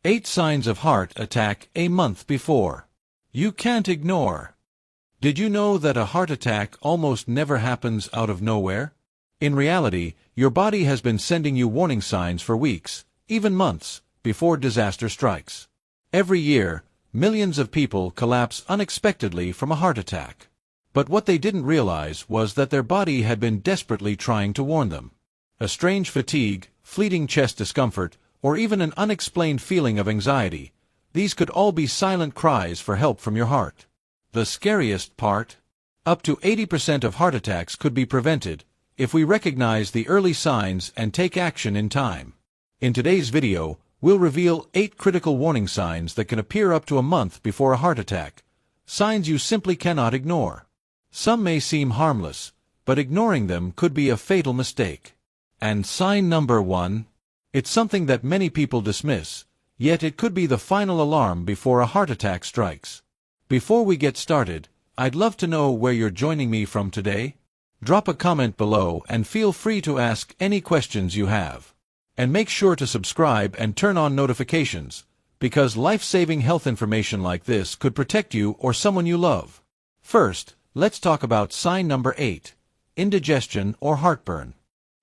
8 signs of heart attack a month before. You can't ignore. Did you know that a heart attack almost never happens out of nowhere? In reality, your body has been sending you warning signs for weeks, even months, before disaster strikes. Every year, millions of people collapse unexpectedly from a heart attack. But what they didn't realize was that their body had been desperately trying to warn them. A strange fatigue, fleeting chest discomfort, or even an unexplained feeling of anxiety, these could all be silent cries for help from your heart. The scariest part? Up to 80% of heart attacks could be prevented if we recognize the early signs and take action in time. In today's video, we'll reveal 8 critical warning signs that can appear up to a month before a heart attack, signs you simply cannot ignore. Some may seem harmless, but ignoring them could be a fatal mistake. And sign number 1. It's something that many people dismiss, yet it could be the final alarm before a heart attack strikes. Before we get started, I'd love to know where you're joining me from today. Drop a comment below and feel free to ask any questions you have. And make sure to subscribe and turn on notifications, because life-saving health information like this could protect you or someone you love. First, let's talk about sign number 8, indigestion or heartburn.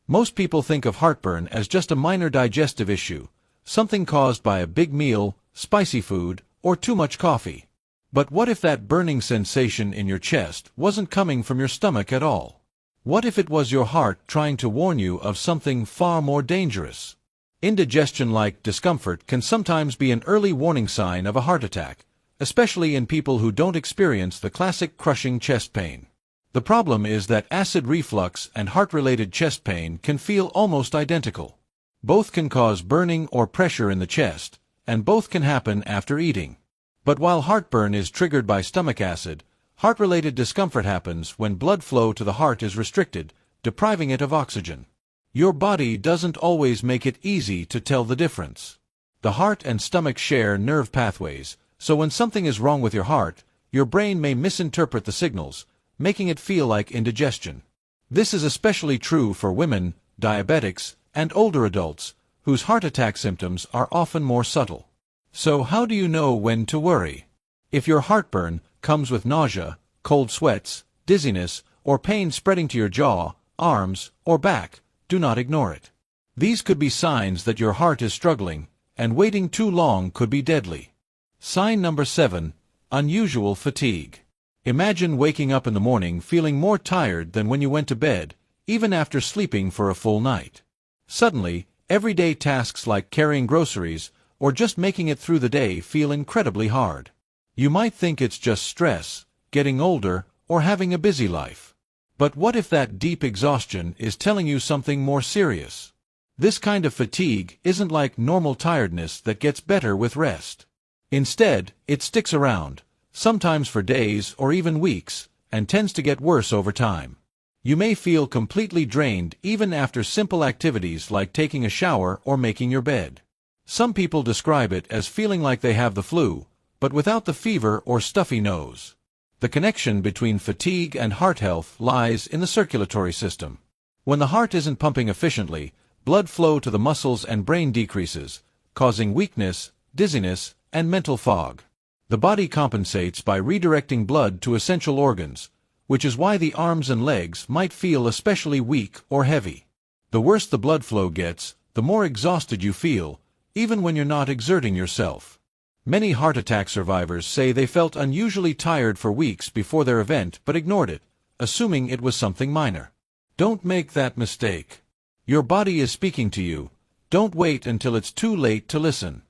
Most people think of heartburn as just a minor digestive issue, something caused by a big meal, spicy food, or too much coffee. But what if that burning sensation in your chest wasn't coming from your stomach at all? What if it was your heart trying to warn you of something far more dangerous? Indigestion-like discomfort can sometimes be an early warning sign of a heart attack, especially in people who don't experience the classic crushing chest pain. The problem is that acid reflux and heart-related chest pain can feel almost identical. Both can cause burning or pressure in the chest, and both can happen after eating. But while heartburn is triggered by stomach acid, heart-related discomfort happens when blood flow to the heart is restricted, depriving it of oxygen. Your body doesn't always make it easy to tell the difference. The heart and stomach share nerve pathways, so when something is wrong with your heart, your brain may misinterpret the signals, making it feel like indigestion. This is especially true for women, diabetics, and older adults, whose heart attack symptoms are often more subtle. So how do you know when to worry? If your heartburn comes with nausea, cold sweats, dizziness, or pain spreading to your jaw, arms, or back, do not ignore it. These could be signs that your heart is struggling, and waiting too long could be deadly. Sign number 7, unusual fatigue. Imagine waking up in the morning feeling more tired than when you went to bed, even after sleeping for a full night. Suddenly, everyday tasks like carrying groceries or just making it through the day feel incredibly hard. You might think it's just stress, getting older, or having a busy life. But what if that deep exhaustion is telling you something more serious? This kind of fatigue isn't like normal tiredness that gets better with rest. Instead, it sticks around, sometimes for days or even weeks, and tends to get worse over time. You may feel completely drained even after simple activities like taking a shower or making your bed. Some people describe it as feeling like they have the flu, but without the fever or stuffy nose. The connection between fatigue and heart health lies in the circulatory system. When the heart isn't pumping efficiently, blood flow to the muscles and brain decreases, causing weakness, dizziness, and mental fog. The body compensates by redirecting blood to essential organs, which is why the arms and legs might feel especially weak or heavy. The worse the blood flow gets, the more exhausted you feel, even when you're not exerting yourself. Many heart attack survivors say they felt unusually tired for weeks before their event but ignored it, assuming it was something minor. Don't make that mistake. Your body is speaking to you. Don't wait until it's too late to listen.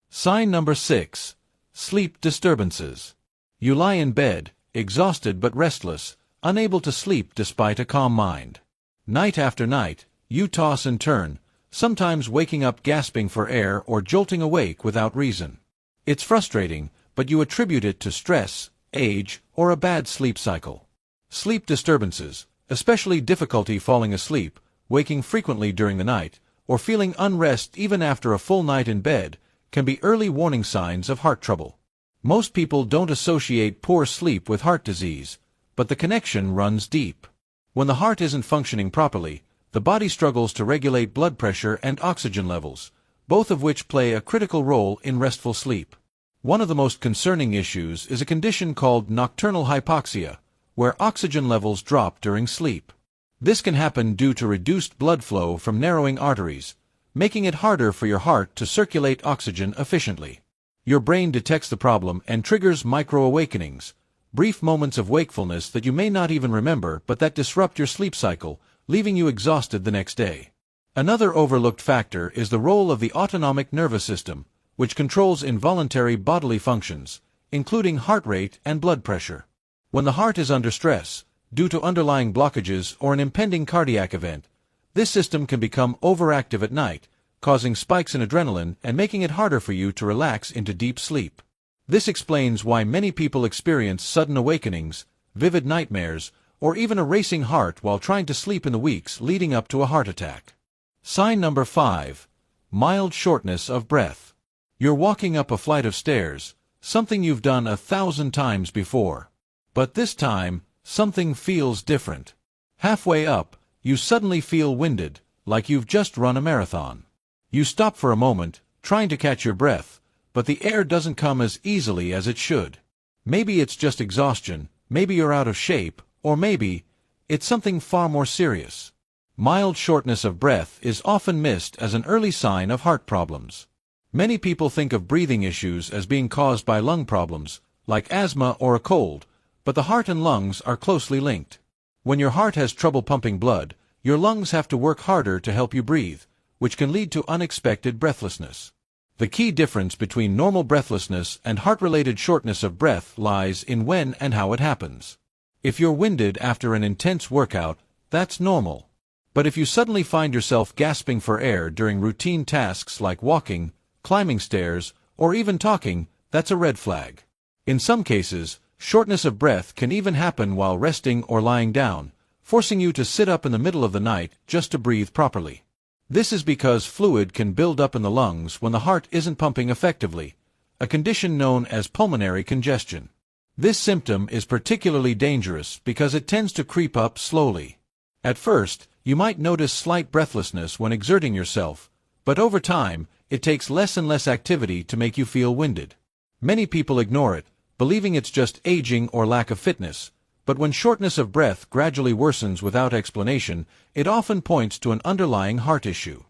Sign number 6, sleep disturbances. You lie in bed, exhausted but restless, unable to sleep despite a calm mind. Night after night, you toss and turn, sometimes waking up gasping for air or jolting awake without reason. It's frustrating, but you attribute it to stress, age, or a bad sleep cycle. Sleep disturbances, especially difficulty falling asleep, waking frequently during the night, or feeling unrest even after a full night in bed, can be early warning signs of heart trouble. Most people don't associate poor sleep with heart disease, but the connection runs deep. When the heart isn't functioning properly, the body struggles to regulate blood pressure and oxygen levels, both of which play a critical role in restful sleep. One of the most concerning issues is a condition called nocturnal hypoxia, where oxygen levels drop during sleep. This can happen due to reduced blood flow from narrowing arteries, making it harder for your heart to circulate oxygen efficiently. Your brain detects the problem and triggers micro-awakenings, brief moments of wakefulness that you may not even remember but that disrupt your sleep cycle, leaving you exhausted the next day. Another overlooked factor is the role of the autonomic nervous system, which controls involuntary bodily functions, including heart rate and blood pressure. When the heart is under stress, due to underlying blockages or an impending cardiac event, this system can become overactive at night, causing spikes in adrenaline and making it harder for you to relax into deep sleep. This explains why many people experience sudden awakenings, vivid nightmares, or even a racing heart while trying to sleep in the weeks leading up to a heart attack. Sign number 5. Mild shortness of breath. You're walking up a flight of stairs, something you've done 1,000 times before. But this time, something feels different. Halfway up, you suddenly feel winded, like you've just run a marathon. You stop for a moment, trying to catch your breath, but the air doesn't come as easily as it should. Maybe it's just exhaustion, maybe you're out of shape, or maybe it's something far more serious. Mild shortness of breath is often missed as an early sign of heart problems. Many people think of breathing issues as being caused by lung problems, like asthma or a cold, but the heart and lungs are closely linked. When your heart has trouble pumping blood, your lungs have to work harder to help you breathe, which can lead to unexpected breathlessness. The key difference between normal breathlessness and heart-related shortness of breath lies in when and how it happens. If you're winded after an intense workout, that's normal. But if you suddenly find yourself gasping for air during routine tasks like walking, climbing stairs, or even talking, that's a red flag. In some cases, shortness of breath can even happen while resting or lying down, forcing you to sit up in the middle of the night just to breathe properly. This is because fluid can build up in the lungs when the heart isn't pumping effectively, a condition known as pulmonary congestion. This symptom is particularly dangerous because it tends to creep up slowly. At first, you might notice slight breathlessness when exerting yourself, but over time, it takes less and less activity to make you feel winded. Many people ignore it, believing it's just aging or lack of fitness, but when shortness of breath gradually worsens without explanation, it often points to an underlying heart issue.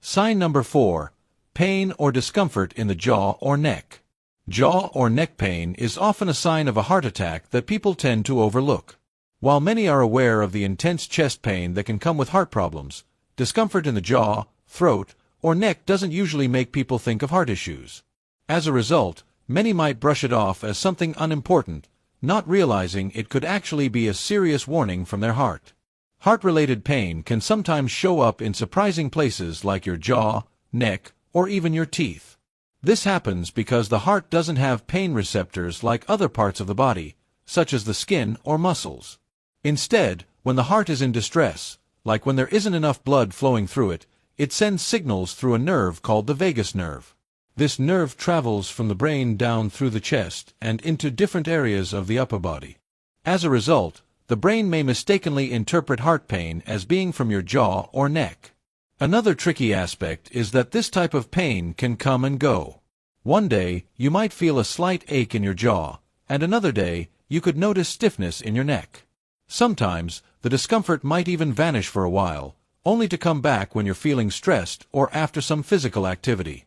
Sign number 4. Pain or discomfort in the jaw or neck. Jaw or neck pain is often a sign of a heart attack that people tend to overlook. While many are aware of the intense chest pain that can come with heart problems, discomfort in the jaw, throat, or neck doesn't usually make people think of heart issues. As a result, many might brush it off as something unimportant, not realizing it could actually be a serious warning from their heart. Heart-related pain can sometimes show up in surprising places like your jaw, neck, or even your teeth. This happens because the heart doesn't have pain receptors like other parts of the body, such as the skin or muscles. Instead, when the heart is in distress, like when there isn't enough blood flowing through it, it sends signals through a nerve called the vagus nerve. This nerve travels from the brain down through the chest and into different areas of the upper body. As a result, the brain may mistakenly interpret heart pain as being from your jaw or neck. Another tricky aspect is that this type of pain can come and go. One day, you might feel a slight ache in your jaw, and another day, you could notice stiffness in your neck. Sometimes, the discomfort might even vanish for a while, only to come back when you're feeling stressed or after some physical activity.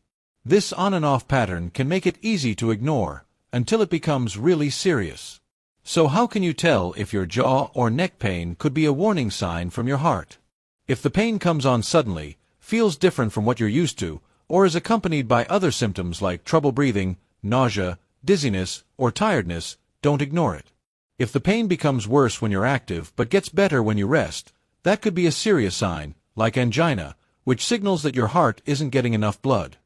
This on and off pattern can make it easy to ignore, until it becomes really serious. So how can you tell if your jaw or neck pain could be a warning sign from your heart? If the pain comes on suddenly, feels different from what you're used to, or is accompanied by other symptoms like trouble breathing, nausea, dizziness, or tiredness, don't ignore it. If the pain becomes worse when you're active but gets better when you rest, that could be a serious sign, like angina, which signals that your heart isn't getting enough blood.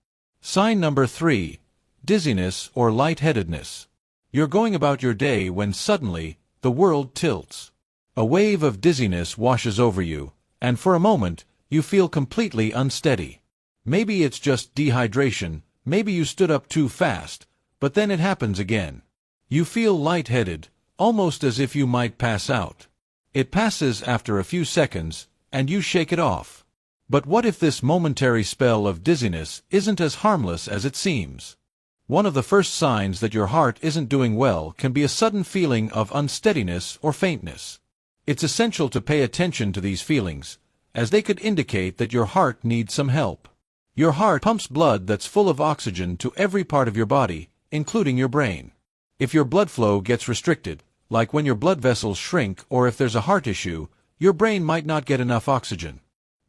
Sign number 3. Dizziness or light-headedness. You're going about your day when suddenly, the world tilts. A wave of dizziness washes over you, and for a moment, you feel completely unsteady. Maybe it's just dehydration, maybe you stood up too fast, but then it happens again. You feel lightheaded, almost as if you might pass out. It passes after a few seconds, and you shake it off. But what if this momentary spell of dizziness isn't as harmless as it seems? One of the first signs that your heart isn't doing well can be a sudden feeling of unsteadiness or faintness. It's essential to pay attention to these feelings, as they could indicate that your heart needs some help. Your heart pumps blood that's full of oxygen to every part of your body, including your brain. If your blood flow gets restricted, like when your blood vessels shrink or if there's a heart issue, your brain might not get enough oxygen.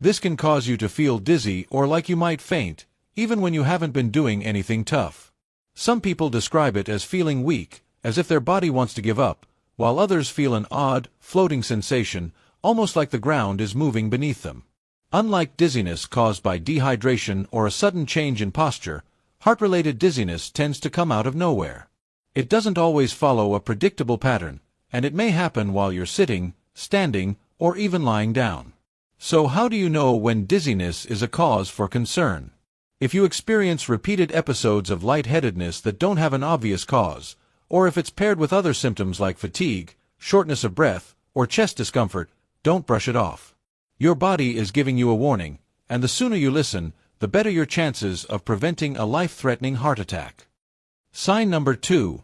This can cause you to feel dizzy or like you might faint, even when you haven't been doing anything tough. Some people describe it as feeling weak, as if their body wants to give up, while others feel an odd, floating sensation, almost like the ground is moving beneath them. Unlike dizziness caused by dehydration or a sudden change in posture, heart-related dizziness tends to come out of nowhere. It doesn't always follow a predictable pattern, and it may happen while you're sitting, standing, or even lying down. So how do you know when dizziness is a cause for concern? If you experience repeated episodes of lightheadedness that don't have an obvious cause, or if it's paired with other symptoms like fatigue, shortness of breath, or chest discomfort, don't brush it off. Your body is giving you a warning, and the sooner you listen, the better your chances of preventing a life-threatening heart attack. Sign number 2.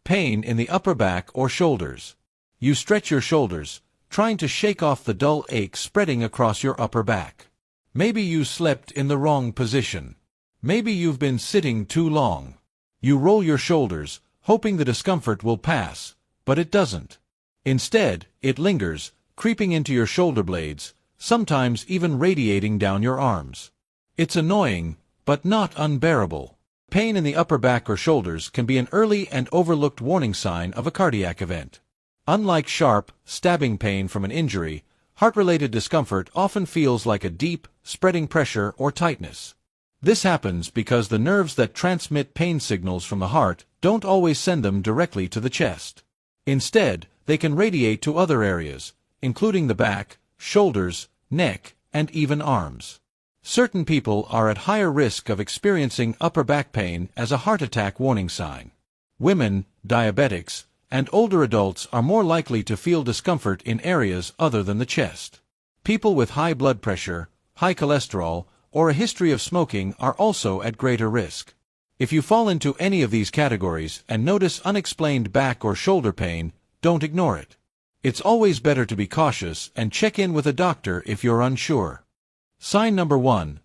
Pain in the upper back or shoulders. You stretch your shoulders, trying to shake off the dull ache spreading across your upper back. Maybe you slept in the wrong position. Maybe you've been sitting too long. You roll your shoulders, hoping the discomfort will pass, but it doesn't. Instead, it lingers, creeping into your shoulder blades, sometimes even radiating down your arms. It's annoying, but not unbearable. Pain in the upper back or shoulders can be an early and overlooked warning sign of a cardiac event. Unlike sharp, stabbing pain from an injury, heart-related discomfort often feels like a deep, spreading pressure or tightness. This happens because the nerves that transmit pain signals from the heart don't always send them directly to the chest. Instead, they can radiate to other areas, including the back, shoulders, neck, and even arms. Certain people are at higher risk of experiencing upper back pain as a heart attack warning sign. Women, diabetics, and older adults are more likely to feel discomfort in areas other than the chest. People with high blood pressure, high cholesterol, or a history of smoking are also at greater risk. If you fall into any of these categories and notice unexplained back or shoulder pain, don't ignore it. It's always better to be cautious and check in with a doctor if you're unsure. Sign number 1.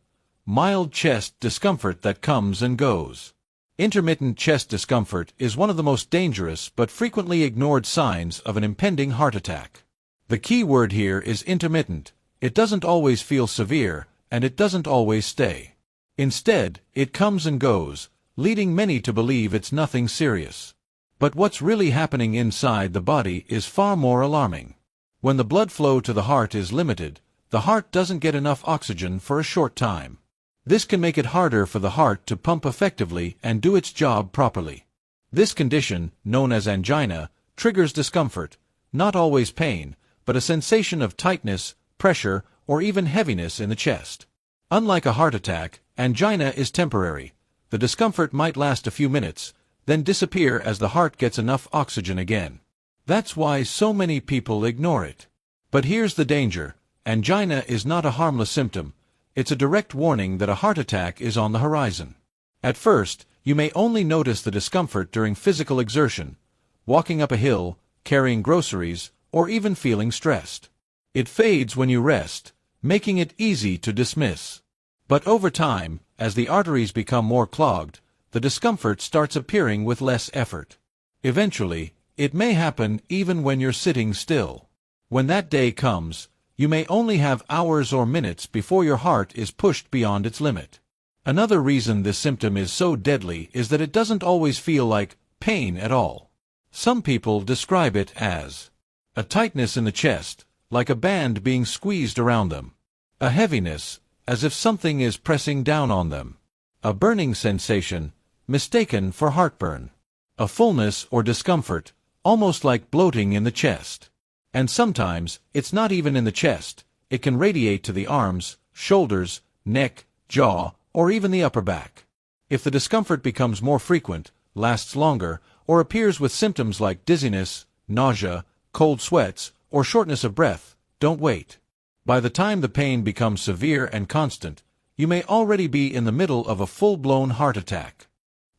Mild chest discomfort that comes and goes. Intermittent chest discomfort is one of the most dangerous but frequently ignored signs of an impending heart attack. The key word here is intermittent. It doesn't always feel severe, and it doesn't always stay. Instead, it comes and goes, leading many to believe it's nothing serious. But what's really happening inside the body is far more alarming. When the blood flow to the heart is limited, the heart doesn't get enough oxygen for a short time. This can make it harder for the heart to pump effectively and do its job properly. This condition, known as angina, triggers discomfort, not always pain, but a sensation of tightness, pressure, or even heaviness in the chest. Unlike a heart attack, angina is temporary. The discomfort might last a few minutes, then disappear as the heart gets enough oxygen again. That's why so many people ignore it. But here's the danger. Angina is not a harmless symptom. It's a direct warning that a heart attack is on the horizon. At first, you may only notice the discomfort during physical exertion, walking up a hill, carrying groceries, or even feeling stressed. It fades when you rest, making it easy to dismiss. But over time, as the arteries become more clogged, the discomfort starts appearing with less effort. Eventually, it may happen even when you're sitting still. When that day comes, you may only have hours or minutes before your heart is pushed beyond its limit. Another reason this symptom is so deadly is that it doesn't always feel like pain at all. Some people describe it as a tightness in the chest, like a band being squeezed around them. A heaviness, as if something is pressing down on them. A burning sensation, mistaken for heartburn. A fullness or discomfort, almost like bloating in the chest. And sometimes, it's not even in the chest. It can radiate to the arms, shoulders, neck, jaw, or even the upper back. If the discomfort becomes more frequent, lasts longer, or appears with symptoms like dizziness, nausea, cold sweats, or shortness of breath, don't wait. By the time the pain becomes severe and constant, you may already be in the middle of a full-blown heart attack.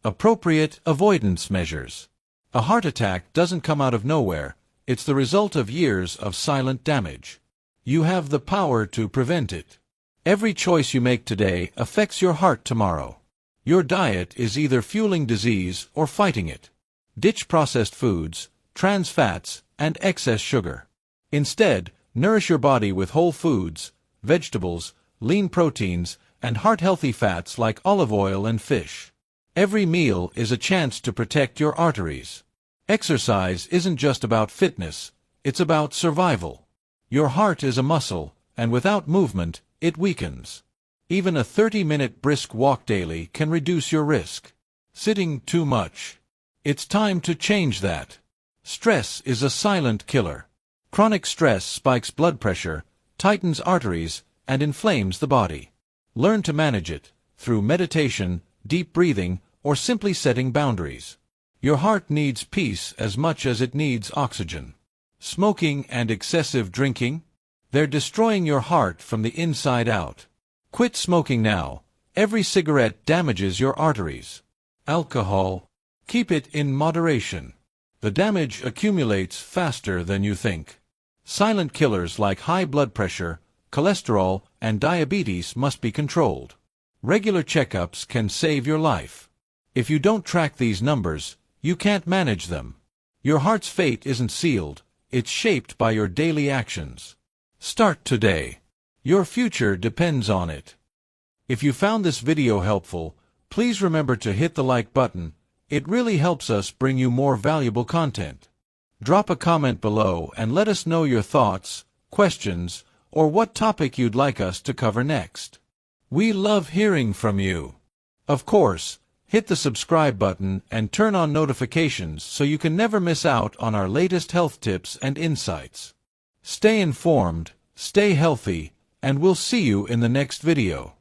Appropriate avoidance measures. A heart attack doesn't come out of nowhere, it's the result of years of silent damage. You have the power to prevent it. Every choice you make today affects your heart tomorrow. Your diet is either fueling disease or fighting it. Ditch processed foods, trans fats, and excess sugar. Instead, nourish your body with whole foods, vegetables, lean proteins, and heart-healthy fats like olive oil and fish. Every meal is a chance to protect your arteries. Exercise isn't just about fitness, it's about survival. Your heart is a muscle, and without movement, it weakens. Even a 30-minute brisk walk daily can reduce your risk. Sitting too much. It's time to change that. Stress is a silent killer. Chronic stress spikes blood pressure, tightens arteries, and inflames the body. Learn to manage it through meditation, deep breathing, or simply setting boundaries. Your heart needs peace as much as it needs oxygen. Smoking and excessive drinking? They're destroying your heart from the inside out. Quit smoking now. Every cigarette damages your arteries. Alcohol? Keep it in moderation. The damage accumulates faster than you think. Silent killers like high blood pressure, cholesterol, and diabetes must be controlled. Regular checkups can save your life. If you don't track these numbers, you can't manage them. Your heart's fate isn't sealed, it's shaped by your daily actions. Start today. Your future depends on it. If you found this video helpful, please remember to hit the like button. It really helps us bring you more valuable content. Drop a comment below and let us know your thoughts, questions, or what topic you'd like us to cover next. We love hearing from you. Of course, hit the subscribe button and turn on notifications so you can never miss out on our latest health tips and insights. Stay informed, stay healthy, and we'll see you in the next video.